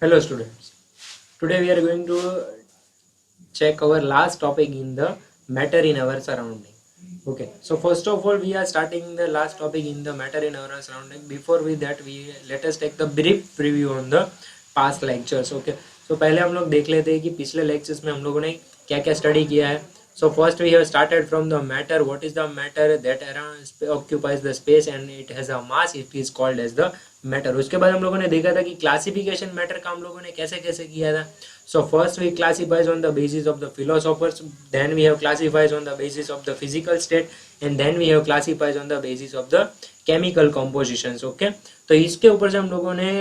Hello students. Today we are going to check our last topic in the matter in our surrounding. Okay. So first of all we are starting the last topic in the matter in our surrounding. Before we that we let us take the brief review on the past lectures. Okay. So पहले हम लोग देख लेते हैं कि पिछले lectures में हम लोगों ने क्या क्या study किया है. So first we have started from the matter. What is the matter that around occupies the space and it has a mass. It is called as the matter. उसके बाद हम लोगों ने देखा था कि क्लासिफिकेशन मैटर का हम लोगों ने कैसे कैसे किया था. So first we classifies on the basis of the philosophers, then we have classifies on the basis of the physical state, and then we have classifies on the basis of the chemical compositions. Okay, तो इसके ऊपर से हम लोगों ने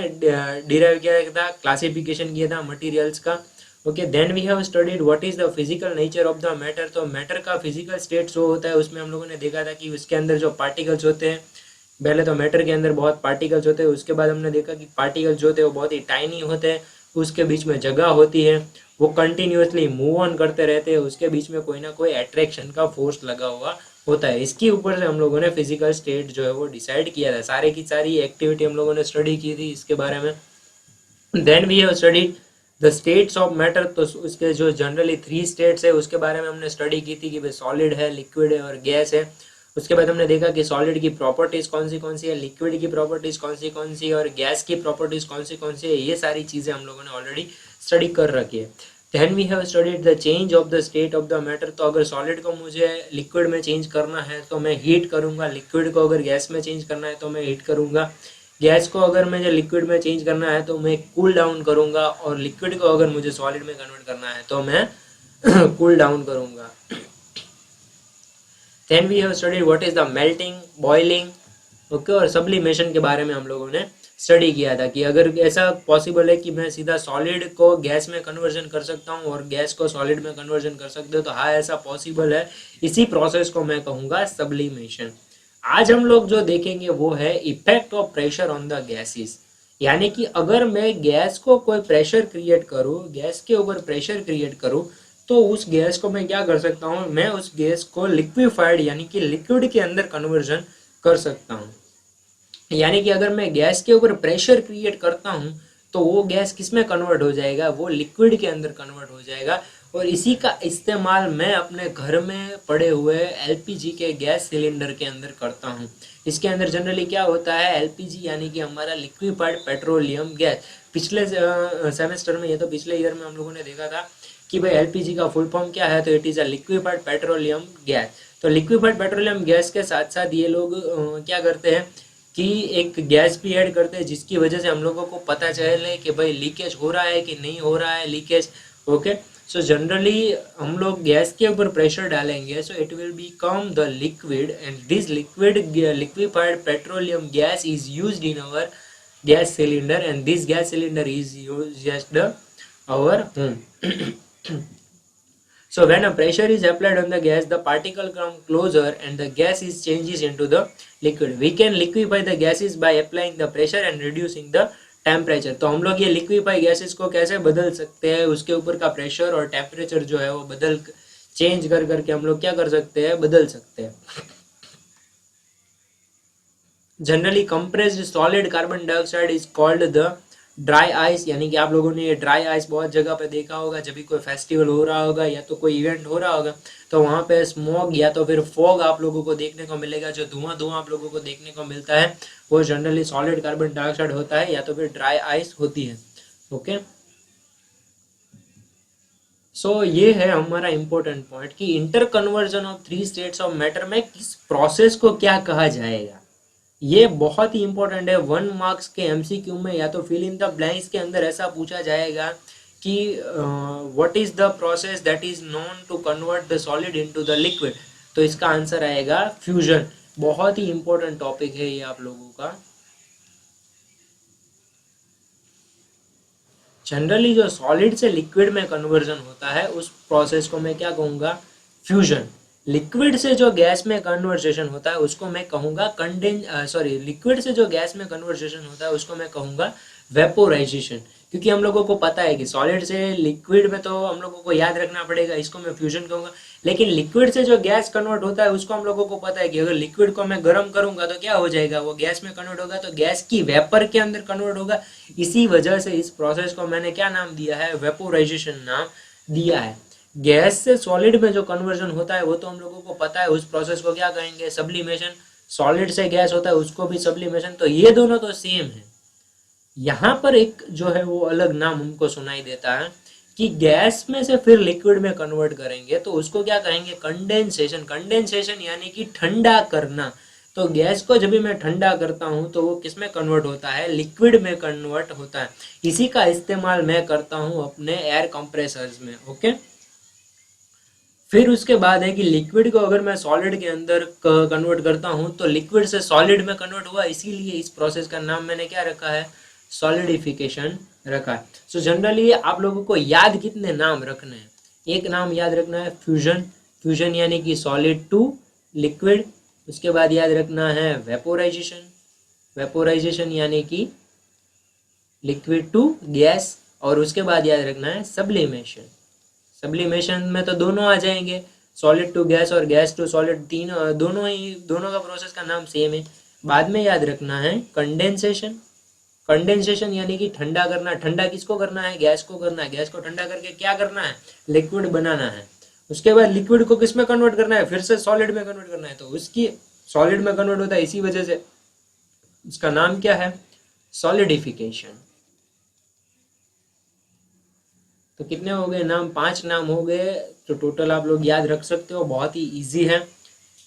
derive किया था, classification किया था मटेरियल्स का. Okay, then we have studied what is the physical nature of the matter. तो मैटर का फिजिकल स्टेट जो होता है उसमें हम लोगों ने देखा था कि उसके अंदर जो पार्टिकल्स होते हैं, पहले तो मैटर के अंदर बहुत पार्टिकल्स होते हैं. उसके बाद हमने देखा कि पार्टिकल्स जो होते हैं वो बहुत ही टाइनी होते हैं, उसके बीच में जगह होती है, वो कंटिन्यूसली मूव ऑन करते रहते हैं, उसके बीच में कोई ना कोई अट्रैक्शन का फोर्स लगा हुआ होता है. इसके ऊपर से हम लोगों ने फिजिकल स्टेट जो है वो डिसाइड किया था. सारे की सारी एक्टिविटी हम लोगों ने स्टडी की थी इसके बारे में. Then we have studied the states of matter. तो उसके जो जनरली 3 स्टेट्स है उसके बारे में हमने स्टडी की थी कि भाई सॉलिड है, लिक्विड है और गैस है. उसके बाद हमने देखा कि सॉलिड की प्रॉपर्टीज कौन सी है, लिक्विड की प्रॉपर्टीज कौन सी है और गैस की प्रॉपर्टीज कौन सी है. ये सारी चीज़ें हम लोगों ने ऑलरेडी स्टडी कर रखी है. Then we have studied the change of the state of the matter. तो अगर सॉलिड को मुझे लिक्विड में चेंज करना है तो मैं हीट करूंगा, लिक्विड को अगर गैस में चेंज करना है तो मैं हीट करूंगा, गैस को अगर मुझे लिक्विड में चेंज करना है तो मैं कूल डाउन करूंगा, और लिक्विड को अगर मुझे सॉलिड में कन्वर्ट करना है तो मैं कूल डाउन करूंगा. Then we have studied what is the melting, boiling, okay, और सब्लिमेशन के बारे में हम लोगों ने स्टडी किया था कि अगर ऐसा पॉसिबल है कि मैं सीधा सॉलिड को गैस में कन्वर्जन कर सकता हूँ और गैस को सॉलिड में कन्वर्जन कर सकते हो, तो हाँ ऐसा पॉसिबल है. इसी प्रोसेस को मैं कहूँगा सब्लिमेशन. आज हम लोग जो देखेंगे वो है effect of pressure on the gases. यानी कि अगर मैं गैस को कोई प्रेशर क्रिएट करूँ, गैस के ऊपर प्रेशर क्रिएट करूँ, तो उस गैस को मैं क्या कर सकता हूँ, मैं उस गैस को लिक्विफाइड यानी कि लिक्विड के अंदर कन्वर्जन कर सकता हूँ. यानी कि अगर मैं गैस के ऊपर प्रेशर क्रिएट करता हूँ तो वो गैस किस में कन्वर्ट हो जाएगा, वो लिक्विड के अंदर कन्वर्ट हो जाएगा. और इसी का इस्तेमाल मैं अपने घर में पड़े हुए एलपीजी के गैस सिलेंडर के अंदर करता हूँ. इसके अंदर जनरली क्या होता है, एलपीजी यानी कि हमारा लिक्विफाइड पेट्रोलियम गैस. पिछले सेमेस्टर में, ये तो पिछले ईयर में हम लोगों ने देखा था कि भाई एलपीजी का फुल फॉर्म क्या है, तो it is a liquefied petroleum gas. तो लिक्विफाइड पेट्रोलियम गैस के साथ साथ ये लोग क्या करते हैं कि एक गैस भी ऐड करते हैं जिसकी वजह से हम लोगों को पता चले कि भाई लीकेज हो रहा है कि नहीं हो रहा है लीकेज. ओके, सो जनरली हम लोग गैस के ऊपर प्रेशर डालेंगे, so it will become the liquid, and this liquid liquefied petroleum gas is used in our gas cylinder, and this gas cylinder is used just our home. So when a pressure is applied on the gas, the particle come closer and the gas is changes into the liquid. We can liquefy the gases by applying the pressure and reducing the temperature. तो हम लोग ये liquefy gases को कैसे बदल सकते हैं, उसके ऊपर का प्रेशर और टेम्परेचर जो है वो बदल चेंज कर करके हम लोग क्या कर सकते हैं, बदल सकते हैं. Generally compressed solid carbon dioxide is called the dry ice. यानी कि आप लोगों ने ये ड्राई आइस बहुत जगह पे देखा होगा, जब भी कोई फेस्टिवल हो रहा होगा या तो कोई इवेंट हो रहा होगा तो वहाँ पे स्मोक या तो फिर फॉग आप लोगों को देखने को मिलेगा. जो धुआं धुआं आप लोगों को देखने को मिलता है वो जनरली सॉलिड कार्बन डाइऑक्साइड होता है या तो फिर ड्राई आइस होती है. ओके, सो ये है हमारा इंपॉर्टेंट पॉइंट कि inter conversion of 3 states of matter में किस प्रोसेस को क्या कहा जाएगा. ये बहुत ही इंपॉर्टेंट है. 1 मार्क्स के एमसीक्यू में या तो फिल इन द ब्लैंक्स के अंदर ऐसा पूछा जाएगा कि what is the process that is known to convert the solid into the liquid. तो इसका आंसर आएगा फ्यूजन. बहुत ही इंपॉर्टेंट टॉपिक है ये आप लोगों का. जनरली जो सॉलिड से लिक्विड में कन्वर्जन होता है उस प्रोसेस को मैं क्या कहूँगा, फ्यूजन. लिक्विड से जो गैस में कन्वर्सेशन होता है उसको मैं कहूँगा लिक्विड से जो गैस में कन्वर्सेशन होता है उसको मैं कहूँगा वेपोराइजेशन. क्योंकि हम लोगों को पता है कि सॉलिड से लिक्विड में तो हम लोगों को याद रखना पड़ेगा, इसको मैं फ्यूजन कहूँगा. लेकिन लिक्विड से जो गैस कन्वर्ट होता है उसको हम लोगों को पता है कि अगर लिक्विड को मैं गर्म करूंगा तो क्या हो जाएगा, वो गैस में कन्वर्ट होगा, तो गैस की वेपर के अंदर कन्वर्ट होगा। इसी वजह से इस प्रोसेस को मैंने क्या नाम दिया है, वेपोराइजेशन नाम दिया है। गैस से सॉलिड में जो कन्वर्जन होता है वो तो हम लोगों को पता है, उस प्रोसेस को क्या कहेंगे, सब्लिमेशन। सॉलिड से गैस होता है उसको भी सब्लिमेशन। तो ये दोनों तो सेम है। यहाँ पर एक जो है वो अलग नाम हमको सुनाई देता है कि गैस में से फिर लिक्विड में कन्वर्ट करेंगे तो उसको क्या कहेंगे, कंडेंसेशन। कंडेंसेशन यानी कि ठंडा करना। तो गैस को जब भी मैं ठंडा करता हूँ तो वो किस में कन्वर्ट होता है, लिक्विड में कन्वर्ट होता है। इसी का इस्तेमाल मैं करता हूँ अपने एयर कंप्रेसर्स में। ओके, फिर उसके बाद है कि लिक्विड को अगर मैं सॉलिड के अंदर कन्वर्ट करता हूँ तो लिक्विड से सॉलिड में कन्वर्ट हुआ, इसीलिए इस प्रोसेस का नाम मैंने क्या रखा है, सॉलिडिफिकेशन रखा है। सो जनरली आप लोगों को याद कितने नाम रखने हैं, एक नाम याद रखना है फ्यूजन। फ्यूजन यानी कि सॉलिड टू लिक्विड। उसके बाद याद रखना है वेपोराइजेशन। वेपोराइजेशन यानी कि लिक्विड टू गैस। और उसके बाद याद रखना है सब्लिमेशन। सब्लिमेशन में तो दोनों आ जाएंगे, सॉलिड टू गैस और गैस टू सॉलिड, तीन दोनों का प्रोसेस का नाम सेम है। बाद में याद रखना है कंडेंसेशन। कंडेंसेशन यानी कि ठंडा करना। ठंडा किसको करना है, गैस को करना है। गैस को ठंडा करके क्या करना है, लिक्विड बनाना है। उसके बाद लिक्विड को किस में कन्वर्ट करना है, फिर से सॉलिड में कन्वर्ट करना है। तो उसकी सॉलिड में कन्वर्ट होता है, इसी वजह से उसका नाम क्या है, सॉलिडिफिकेशन। तो कितने हो गए नाम, 5 नाम हो गए। तो टोटल आप लोग याद रख सकते हो, बहुत ही इजी है।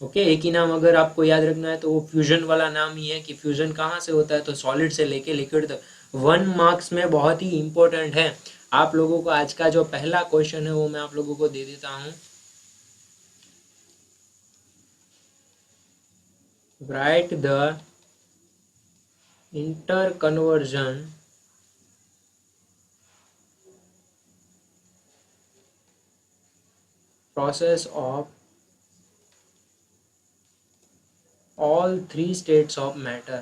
ओके, एक ही नाम अगर आपको याद रखना है तो वो फ्यूजन वाला नाम ही है कि फ्यूजन कहाँ से होता है, तो सॉलिड से लेके लिक्विड तक। 1 मार्क्स में बहुत ही इंपॉर्टेंट है। आप लोगों को आज का जो पहला क्वेश्चन है वो मैं आप लोगों को दे देता हूँ। Right the inter conversion process of all 3 states of matter।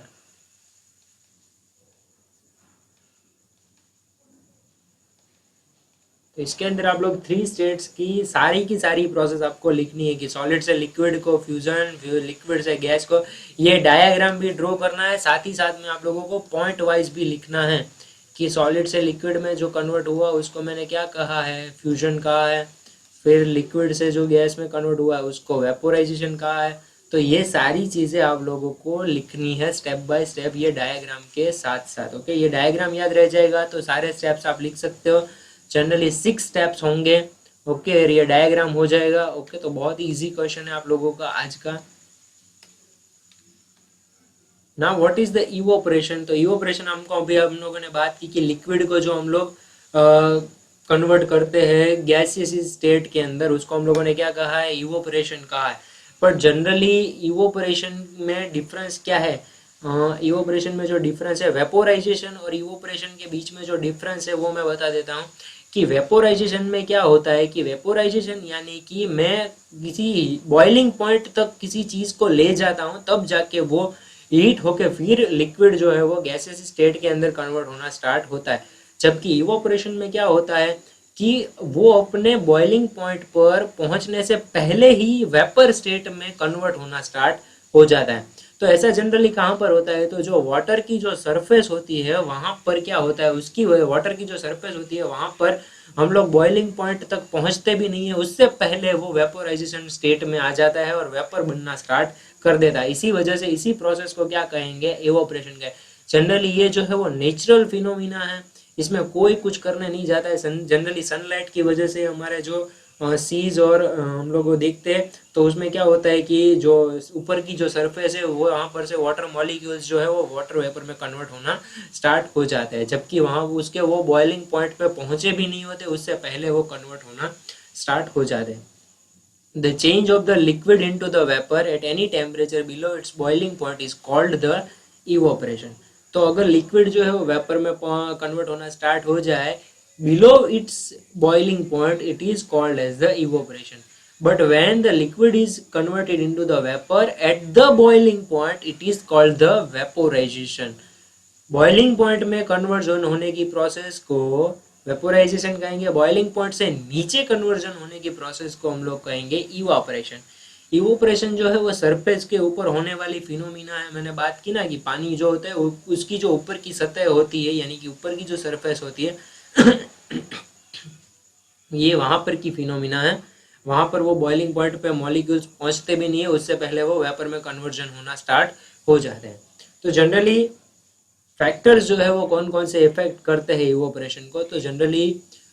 तो इसके अंदर आप लोग 3 स्टेट्स की सारी प्रोसेस आपको लिखनी है कि सॉलिड से लिक्विड को फ्यूजन, लिक्विड से गैस को। ये डायग्राम भी ड्रॉ करना है, साथ ही साथ में आप लोगों को पॉइंट वाइज भी लिखना है कि सॉलिड से लिक्विड में जो कन्वर्ट हुआ उसको मैंने क्या कहा है, फ्यूजन कहा है। फिर लिक्विड से जो गैस में कन्वर्ट हुआ है उसको वेपोराइजेशन कहा है। तो ये सारी चीज़ें आप लोगों को लिखनी है स्टेप बाय स्टेप, ये डायग्राम के साथ साथ। ओके, ये डायग्राम याद रह जाएगा तो सारे स्टेप्स आप लिख सकते हो। जनरली 6 स्टेप्स होंगे। ओके, ये डायग्राम हो जाएगा। ओके, तो बहुत ही इजी क्वेश्चन है आप लोगों का आज का। ना व्हाट इज द इवोपरेशन। तो इवोपरेशन हमको अभी हम लोगों ने बात की कि लिक्विड को जो हम लोग कन्वर्ट करते हैं गैसियस स्टेट के अंदर, उसको हम लोगों ने क्या कहा है, इवोपरेशन कहा है। पर जनरली इवोपरेशन में डिफरेंस क्या है, इवोपरेशन में जो डिफरेंस है, वेपोराइजेशन और इवोपरेशन के बीच में जो डिफरेंस है वो मैं बता देता हूँ कि वेपोराइजेशन में क्या होता है कि वेपोराइजेशन यानी कि मैं किसी बॉइलिंग पॉइंट तक किसी चीज़ को ले जाता हूँ, तब जाके वो हीट होके फिर लिक्विड जो है वो गैसियस स्टेट के अंदर कन्वर्ट होना स्टार्ट होता है। जबकि इवोपरेशन में क्या होता है कि वो अपने बॉइलिंग पॉइंट पर पहुंचने से पहले ही वेपर स्टेट में कन्वर्ट होना स्टार्ट हो जाता है। तो ऐसा जनरली कहाँ पर होता है, तो जो वाटर की जो सरफेस होती है वहां पर क्या होता है, उसकी वाटर की जो सरफेस होती है वहां पर हम लोग बॉइलिंग पॉइंट तक पहुंचते भी नहीं है, उससे पहले वो वेपोराइजेशन स्टेट में आ जाता है और वेपर बनना स्टार्ट कर देता है। इसी वजह से इसी प्रोसेस को क्या कहेंगे, एवोपरेशन का। जनरली ये जो है वो नेचुरल फिनोमिना है, इसमें कोई कुछ करने नहीं जाता है। जनरली सनलाइट की वजह से हमारे जो सीज और हम लोग देखते हैं तो उसमें क्या होता है कि जो ऊपर की जो सरफेस है वो वहाँ पर से वाटर मॉलिक्यूल्स जो है वो वाटर वेपर में कन्वर्ट होना स्टार्ट हो जाते हैं, जबकि वहाँ उसके वो बॉइलिंग पॉइंट पे पहुँचे भी नहीं होते, उससे पहले वो कन्वर्ट होना स्टार्ट हो जाते हैं। The change of the liquid into the vapor at any temperature below its boiling point is called the evaporation। तो अगर लिक्विड जो है वो वेपर में कन्वर्ट होना स्टार्ट हो जाए below its boiling point, it is called as the evaporation। But when the liquid is converted into the vapor at the boiling point, it is called the vaporization। Boiling point में conversion होने की process को vaporisation कहेंगे, boiling point से नीचे conversion होने की process को हम लोग कहेंगे इवापोरेशन। इवोपरेशन जो है वो सरफेस के ऊपर होने वाली फिनोमिना है। मैंने बात की ना कि पानी जो होता है उसकी जो ऊपर की सतह होती है, यानी कि ऊपर की जो सरफेस होती है ये वहां पर की फिनोमिना है। वहां पर वो बॉइलिंग पॉइंट पे मॉलिक्यूल्स पहुंचते भी नहीं है, उससे पहले वो वेपर में कन्वर्जन होना स्टार्ट हो जाते हैं। तो जनरली फैक्टर्स जो है वो कौन कौन से इफेक्ट करते हैं इवोपरेशन को, तो जनरली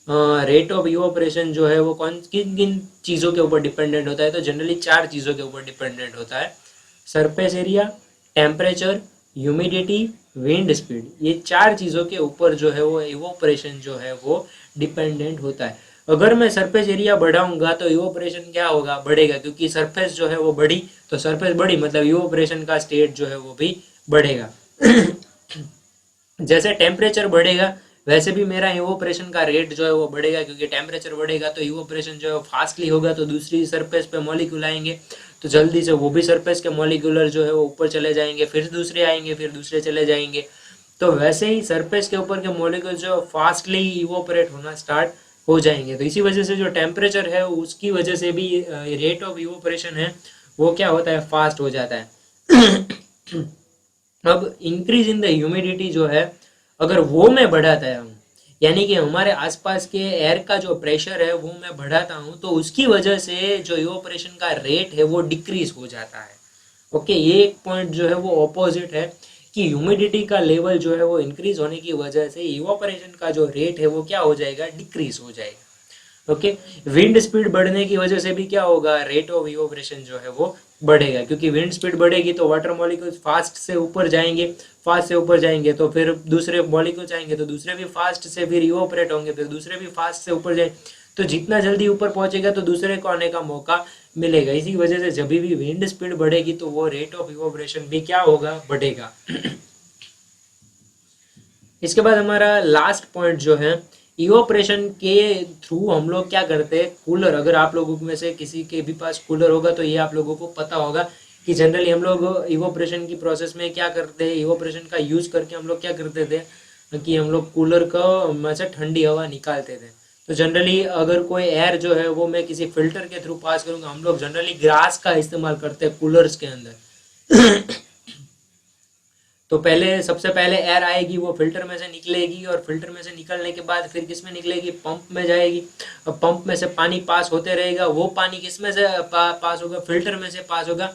रेट ऑफ इवोपरेशन जो है वो कौन किन किन चीज़ों के ऊपर डिपेंडेंट होता है, तो जनरली 4 चीज़ों के ऊपर डिपेंडेंट होता है। Surface area, temperature, humidity, wind speed, ये 4 चीज़ों के ऊपर जो है वो इवोपरेशन जो है वो डिपेंडेंट होता है। अगर मैं सरफेस एरिया बढ़ाऊंगा तो इवोपरेशन क्या होगा, बढ़ेगा, क्योंकि सरफेस जो है वो बढ़ी तो सरफेस बढ़ी मतलब इवोपरेशन का स्टेट जो है वो भी बढ़ेगा। जैसे टेम्परेचर बढ़ेगा वैसे भी मेरा इवोपरेशन का रेट जो है वो बढ़ेगा, क्योंकि टेम्परेचर बढ़ेगा तो इवोपरेशन जो है फास्टली होगा, तो दूसरी सरफेस पे मॉलिक्यूल आएंगे तो जल्दी से वो भी सरफेस के मॉलिक्यूलर जो है वो ऊपर चले जाएंगे, फिर दूसरे आएंगे, फिर दूसरे चले जाएंगे। तो वैसे ही सरफेस के ऊपर के मॉलिक्यूल जो फास्टली इवोपरेट होना स्टार्ट हो जाएंगे। तो इसी वजह से जो टेम्परेचर है उसकी वजह से भी रेट ऑफ इवोपरेशन है वो क्या होता है, फास्ट हो जाता है। अब इंक्रीज इन द ह्यूमिडिटी जो है अगर वो मैं बढ़ाता हूँ, यानी कि हमारे आसपास के एयर का जो प्रेशर है वो मैं बढ़ाता हूँ, तो उसकी वजह से जो इवोपरेशन का रेट है वो डिक्रीज हो जाता है। ओके, ये एक पॉइंट जो है वो ऑपोजिट है कि ह्यूमिडिटी का लेवल जो है वो इंक्रीज होने की वजह से इवोपरेशन का जो रेट है वो क्या हो जाएगा, डिक्रीज हो जाएगा। ओके, विंड स्पीड बढ़ने की वजह से भी क्या होगा, रेट ऑफ इवोपरेशन जो है वो बढ़ेगा, क्योंकि विंड स्पीड बढ़ेगी तो वाटर मॉलिक्यूल्स फास्ट से ऊपर जाएंगे, फास्ट से ऊपर जाएंगे तो फिर दूसरे मॉलिक्यूल्स आएंगे तो दूसरे भी फास्ट से फिर इवोपरेट होंगे, फिर दूसरे भी फास्ट से ऊपर जाए, तो जितना जल्दी ऊपर पहुंचेगा तो दूसरे को आने का मौका मिलेगा। इसी वजह से जब भी विंड स्पीड बढ़ेगी तो वो रेट ऑफ इवोपरेशन भी क्या होगा, बढ़ेगा। इसके बाद हमारा लास्ट पॉइंट जो है, इवोपरेशन के थ्रू हम लोग क्या करते हैं, कूलर, अगर आप लोगों में से किसी के भी पास कूलर होगा तो ये आप लोगों को पता होगा कि जनरली हम लोग इवोपरेशन की प्रोसेस में क्या करते हैं, इवोपरेशन का यूज करके हम लोग क्या करते थे कि हम लोग कूलर को में से ठंडी हवा निकालते थे। तो जनरली अगर कोई एयर जो है वो मैं किसी फिल्टर के थ्रू पास करूंगा, हम लोग जनरली ग्रास का इस्तेमाल करते हैं कूलर्स के अंदर। तो पहले सबसे पहले एयर आएगी, वो फिल्टर में से निकलेगी, और फिल्टर में से निकलने के बाद फिर किस में निकलेगी, पंप में जाएगी, और पंप में से पानी पास होते रहेगा, वो पानी किस में से पास होगा, फिल्टर में से पास होगा।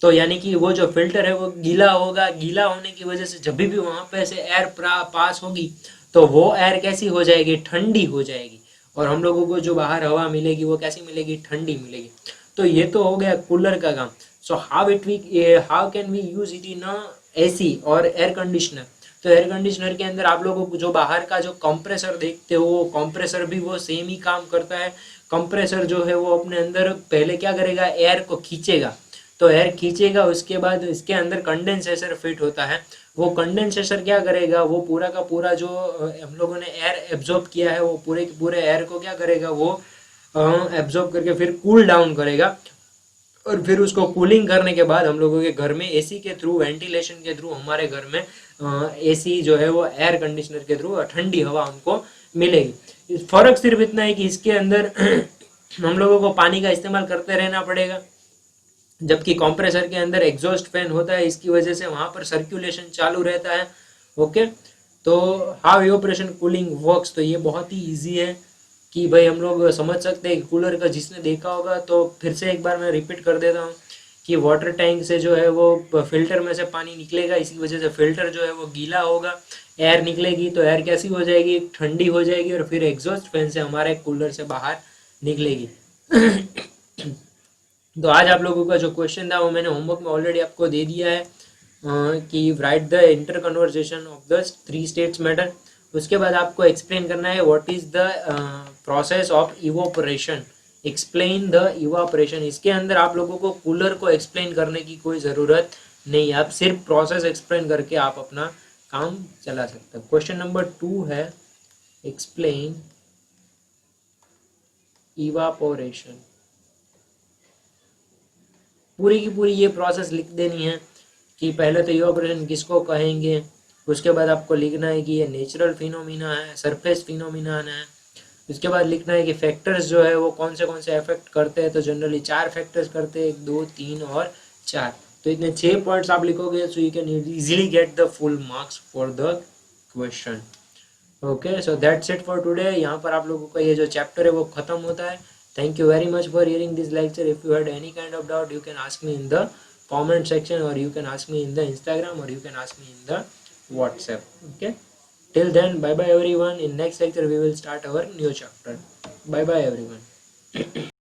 तो यानी कि वो जो फिल्टर है वो गीला होगा, गीला होने की वजह से जब भी वहां पे से एयर पास होगी तो वो एयर कैसी हो जाएगी, ठंडी हो जाएगी, और हम लोगों को जो बाहर हवा मिलेगी वो कैसी मिलेगी, ठंडी मिलेगी। तो ये तो हो गया कूलर का काम। So how can we use it in AC और एयर कंडीशनर। तो एयर कंडीशनर के अंदर आप लोगों को जो बाहर का जो कंप्रेसर देखते हो, वो कंप्रेसर भी वो सेम ही काम करता है। कंप्रेसर जो है वो अपने अंदर पहले क्या करेगा, एयर को खींचेगा, तो एयर खींचेगा, उसके बाद इसके अंदर कंडेंसेटर फिट होता है। वो कंडेंसेटर क्या करेगा, वो पूरा का पूरा जो हम लोगों ने एयर एब्जॉर्ब किया है वो पूरे के पूरे एयर को क्या करेगा, वो एब्जॉर्ब करके फिर कूल डाउन करेगा, और फिर उसको कूलिंग करने के बाद हम लोगों के घर में एसी के थ्रू, वेंटिलेशन के थ्रू हमारे घर में एसी जो है वो एयर कंडीशनर के थ्रू ठंडी हवा हमको मिलेगी। फर्क सिर्फ इतना है कि इसके अंदर हम लोगों को पानी का इस्तेमाल करते रहना पड़ेगा, जबकि कंप्रेसर के अंदर एग्जॉस्ट फैन होता है, इसकी वजह से वहां पर सर्कुलेशन चालू रहता है। ओके, तो हाउ इवेपोरेशन कूलिंग वर्क्स, तो ये बहुत ही इजी है कि भाई हम लोग समझ सकते हैं। कूलर का जिसने देखा होगा, तो फिर से एक बार मैं रिपीट कर देता हूँ कि वाटर टैंक से जो है वो फिल्टर में से पानी निकलेगा, इसी वजह से फिल्टर जो है वो गीला होगा, एयर निकलेगी तो एयर कैसी हो जाएगी, ठंडी हो जाएगी, और फिर एग्जॉस्ट फैन से हमारे कूलर से बाहर निकलेगी। तो आज आप लोगों का जो क्वेश्चन था वो मैंने होमवर्क में ऑलरेडी आपको दे दिया है कि right the inter conversation of the 3 states matter. उसके बाद आपको एक्सप्लेन करना है what is the process of evaporation, explain the evaporation. इसके अंदर आप लोगों को कूलर को एक्सप्लेन करने की कोई ज़रूरत नहीं, आप सिर्फ प्रोसेस एक्सप्लेन करके आप अपना काम चला सकते हैं। क्वेश्चन नंबर 2 है एक्सप्लेन इवापोरेशन। पूरी की पूरी ये प्रोसेस लिख देनी है कि पहले तो इवापोरेशन किसको कहेंगे, उसके बाद आपको लिखना है कि ये नेचुरल फिनोमिना है, सरफेस फिनोमिना है। उसके बाद लिखना है कि फैक्टर्स जो है वो कौन से अफेक्ट करते हैं। तो जनरली 4 फैक्टर्स करते हैं, 1, 2, 3 और 4। तो इतने 6 पॉइंट्स आप लिखोगे, so you can easily get the full marks for the question. Okay, so that's it for today. यहाँ पर आप लोगों का ये जो चैप्टर है वो खत्म होता है। Thank you very much for hearing this lecture. If you had any kind of doubt, you can ask me in the comment section, or you can ask me in the Instagram, or you can ask me in the WhatsApp. Okay, till then, bye bye everyone. In next lecture we will start our new chapter. Bye bye everyone.